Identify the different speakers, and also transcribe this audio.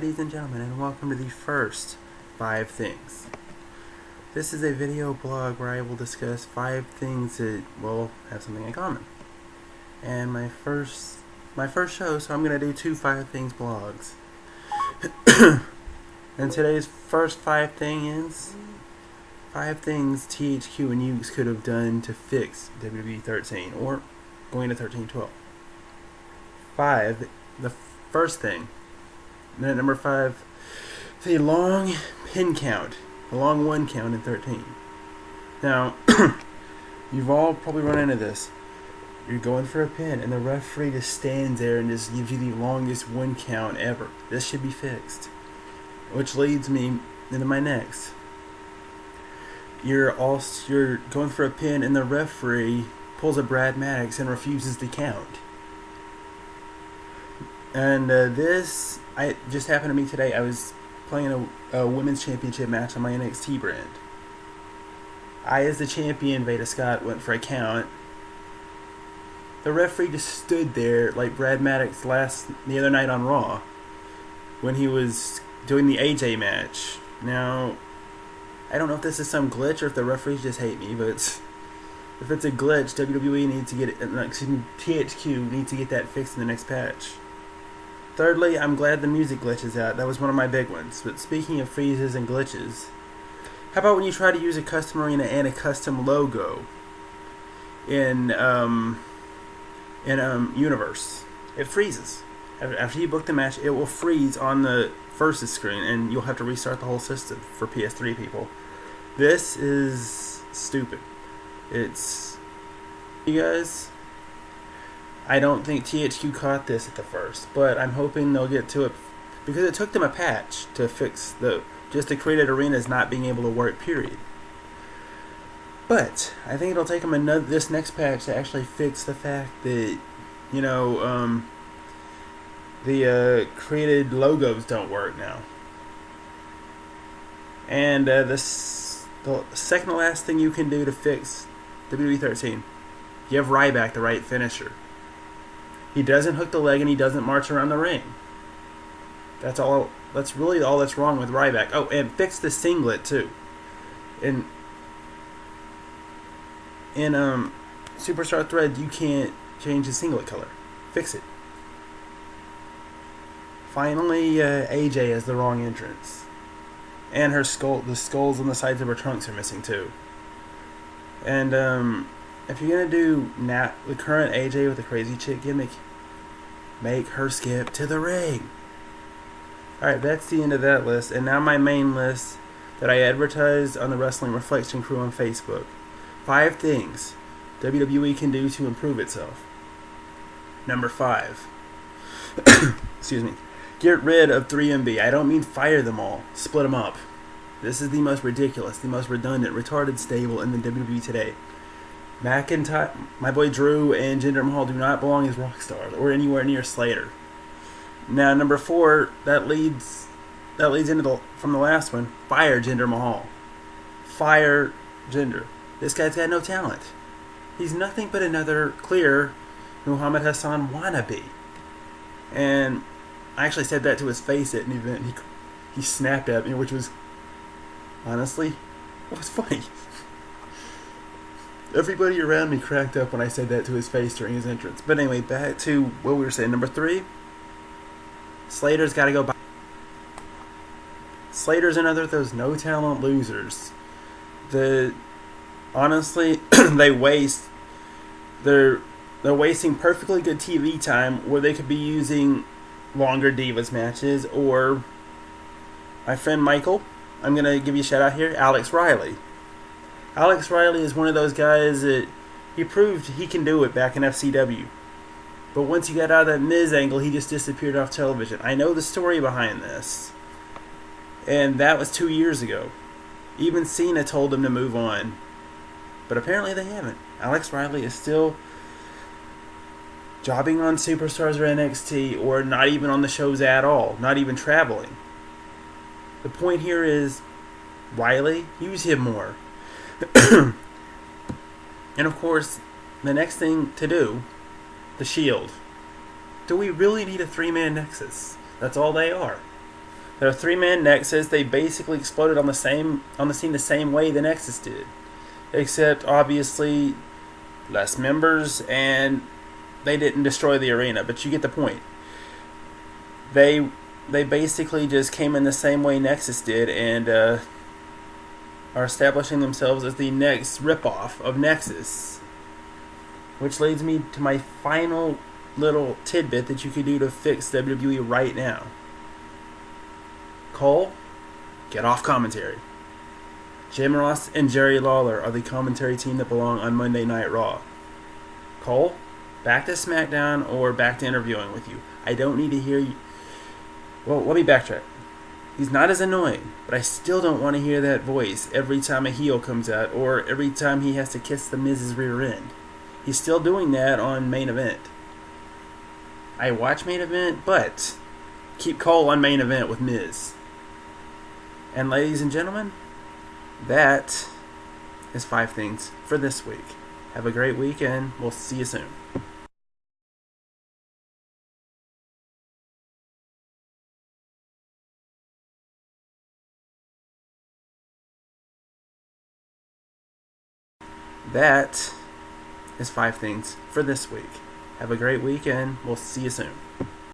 Speaker 1: ladies and gentlemen, and welcome to the first 5 things. This is a video blog where I will discuss 5 things that, well, have something in common. And my first show, so I'm going to do 2 5 things blogs. And today's first 5 thing is 5 things THQ and Yuke's could have done to fix WWE 13 or going to 13-12. 5. The first thing. Minute number 5. The long pin count. The long 1 count in 13. Now, you've all probably run into this. You're going for a pin and the referee just stands there and just gives you the longest 1 count ever. This should be fixed. Which leads me into my next. You're going for a pin and the referee pulls a Brad Maddox and refuses to count. And this just happened to me today. I was playing a women's championship match on my NXT brand. I, as the champion, Veda Scott, went for a count. The referee just stood there like Brad Maddox the other night on Raw when he was doing the AJ match. Now, I don't know if this is some glitch or if the referees just hate me, but if it's a glitch, WWE needs to get it. THQ needs to get that fixed in the next patch. Thirdly, I'm glad the music glitch is out. That was one of my big ones. But speaking of freezes and glitches, how about when you try to use a custom arena and a custom logo in Universe? It freezes. After you book the match, it will freeze on the versus screen, and you'll have to restart the whole system for PS3 people. This is stupid. You guys, I don't think THQ caught this at the first, but I'm hoping they'll get to it because it took them a patch to fix just the created arenas not being able to work, period. But I think it'll take them this next patch to actually fix the fact that, the created logos don't work now. And the second to last thing you can do to fix WWE 13, give Ryback the right finisher. He doesn't hook the leg and he doesn't march around the ring. That's all. That's really all that's wrong with Ryback. Oh, and fix the singlet too. In Superstar Thread, you can't change the singlet color. Fix it. Finally, AJ has the wrong entrance, and the skulls on the sides of her trunks are missing too. And if you're gonna do the current AJ with the crazy chick gimmick, make her skip to the ring. Alright, that's the end of that list. And now my main list that I advertised on the Wrestling Reflection Crew on Facebook. 5 things WWE can do to improve itself. Number 5. Excuse me. Get rid of 3MB. I don't mean fire them all. Split them up. This is the most ridiculous, the most redundant, retarded stable in the WWE today. McIntyre, my boy Drew, and Jinder Mahal do not belong as Rockstar or anywhere near Slater. Now, number 4, that leads into from the last one. Fire Jinder Mahal. Fire Jinder. This guy's got no talent. He's nothing but another clear Muhammad Hassan wannabe. And I actually said that to his face at an event. He snapped at me, which was honestly, it was funny. Everybody around me cracked up when I said that to his face during his entrance. But anyway, back to what we were saying. Number 3, Slater's got to go by. Slater's another of those no-talent losers. Honestly, they're wasting perfectly good TV time where they could be using longer Divas matches, or my friend Michael, I'm going to give you a shout out here, Alex Riley. Alex Riley is one of those guys that he proved he can do it back in FCW. But once he got out of that Miz angle, he just disappeared off television. I know the story behind this. And that was 2 years ago. Even Cena told him to move on. But apparently they haven't. Alex Riley is still jobbing on Superstars or NXT, or not even on the shows at all. Not even traveling. The point here is, Riley, use him more. And of course, the next thing to do, the Shield. Do we really need a 3-man nexus? That's all they are. They're a three-man Nexus. They basically exploded on the scene the same way the Nexus did, except obviously less members, and they didn't destroy the arena. But you get the point. They basically just came in the same way Nexus did, and are establishing themselves as the next ripoff of Nexus. Which leads me to my final little tidbit that you could do to fix WWE right now. Cole, get off commentary. Jim Ross and Jerry Lawler are the commentary team that belong on Monday Night Raw. Cole, back to SmackDown or back to interviewing with you. I don't need to hear you. Well, let me backtrack. He's not as annoying, but I still don't want to hear that voice every time a heel comes out or every time he has to kiss the Miz's rear end. He's still doing that on Main Event. I watch Main Event, but keep Cole on Main Event with Miz. And ladies and gentlemen, that is 5 things for this week. Have a great week, and we'll see you soon. That is 5 things for this week. Have a great week, and we'll see you soon.